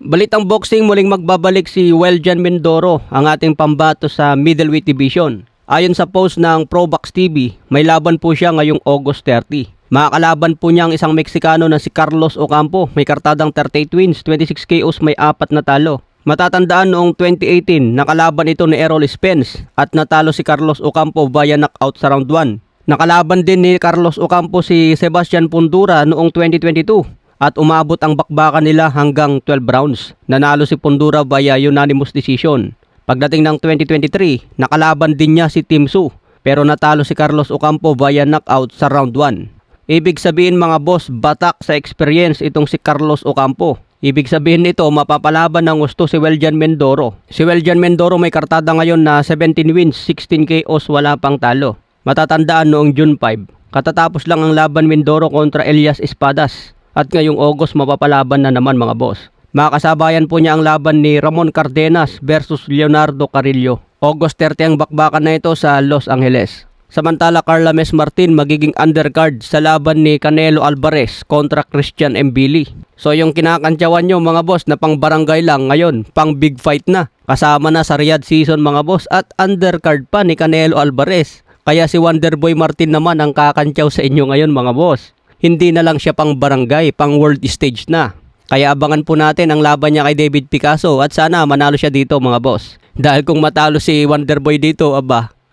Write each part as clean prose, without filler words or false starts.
Balitang boxing, muling magbabalik si Weljan Mindoro, ang ating pambato sa middleweight division. Ayon sa post ng Probox TV, may laban po siya ngayong August 30. Makakalaban po niya ang isang Meksikano na si Carlos Ocampo. May kartadang 38 wins, 26 KOs, may 4 na talo. Matatandaan noong 2018, nakalaban ito ni Errol Spence at natalo si Carlos Ocampo via knockout sa round 1. Nakalaban din ni Carlos Ocampo si Sebastian Pundura noong 2022. At umabot ang bakbakan nila hanggang 12 rounds. Nanalo si Pundura via unanimous decision. Pagdating ng 2023, nakalaban din niya si Tim Tszyu, pero natalo si Carlos Ocampo via knockout sa round 1. Ibig sabihin mga boss, batak sa experience itong si Carlos Ocampo. Ibig sabihin nito, mapapalaban ng gusto si Weljan Mindoro. Si Weljan Mindoro may kartada ngayon na 17 wins, 16 KOs, wala pang talo. Matatandaan noong June 5, katatapos lang ang laban Mindoro kontra Elias Espadas. At ngayong August mapapalaban na naman mga boss. Makakasabayan po niya ang laban ni Ramon Cardenas versus Leonardo Carrillo. August 30 ang bakbakan na ito sa Los Angeles. Samantala Carla Mes Martin magiging undercard sa laban ni Canelo Alvarez kontra Christian Mbili. So yung kinakantyawan nyo mga boss na pang barangay lang, ngayon pang big fight na. Kasama na sa Riyadh season mga boss at undercard pa ni Canelo Alvarez. Kaya si Wonderboy Martin naman ang kakantyaw sa inyo ngayon mga boss. Hindi na lang siya pang barangay, pang world stage na. Kaya abangan po natin ang laban niya kay David Picasso at sana manalo siya dito mga boss. Dahil kung matalo si Wonderboy dito,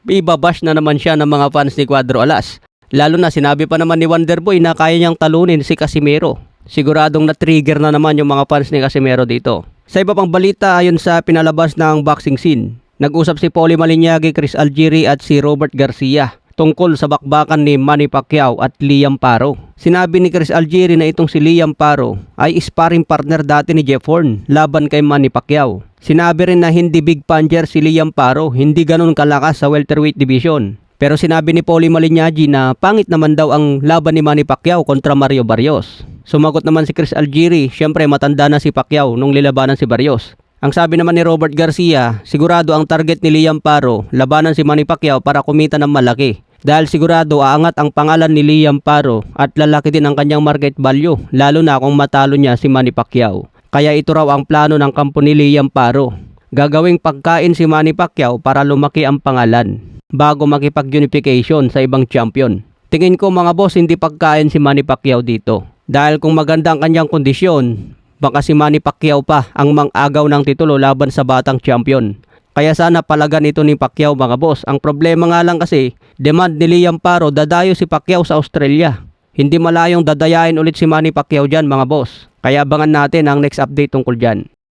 ibabash na naman siya ng mga fans ni Cuadro Alas. Lalo na sinabi pa naman ni Wonderboy na kaya niyang talunin si Casimero. Siguradong na-trigger na naman yung mga fans ni Casimero dito. Sa iba pang balita, ayon sa pinalabas ng boxing scene, nag-usap si Paulie Malignaggi, Chris Algieri at si Robert Garcia tungkol sa bakbakan ni Manny Pacquiao at Liam Paro. Sinabi ni Chris Algieri na itong si Liam Paro ay sparring partner dati ni Jeff Horn laban kay Manny Pacquiao. Sinabi rin na hindi big puncher si Liam Paro, hindi ganun kalakas sa welterweight division. Pero sinabi ni Paulie Malignaggi na pangit naman daw ang laban ni Manny Pacquiao kontra Mario Barrios. Sumagot naman si Chris Algieri, syempre matanda na si Pacquiao nung lilabanan si Barrios. Ang sabi naman ni Robert Garcia, sigurado ang target ni Liam Paro, labanan si Manny Pacquiao para kumita ng malaki. Dahil sigurado aangat ang pangalan ni Liam Paro at lalaki din ang kanyang market value, lalo na kung matalo niya si Manny Pacquiao. Kaya ito raw ang plano ng kampo ni Liam Paro. Gagawing pagkain si Manny Pacquiao para lumaki ang pangalan, bago makipag-unification sa ibang champion. Tingin ko mga boss, hindi pagkain si Manny Pacquiao dito. Dahil kung maganda ang kanyang kondisyon, baka si Manny Pacquiao pa ang mang-agaw ng titulo laban sa batang champion. Kaya sana palagan ito ni Pacquiao mga boss. Ang problema nga lang kasi, demand ni Liam Paro, dadayo si Pacquiao sa Australia. Hindi malayong dadayain ulit si Manny Pacquiao dyan mga boss. Kaya abangan natin ang next update tungkol dyan.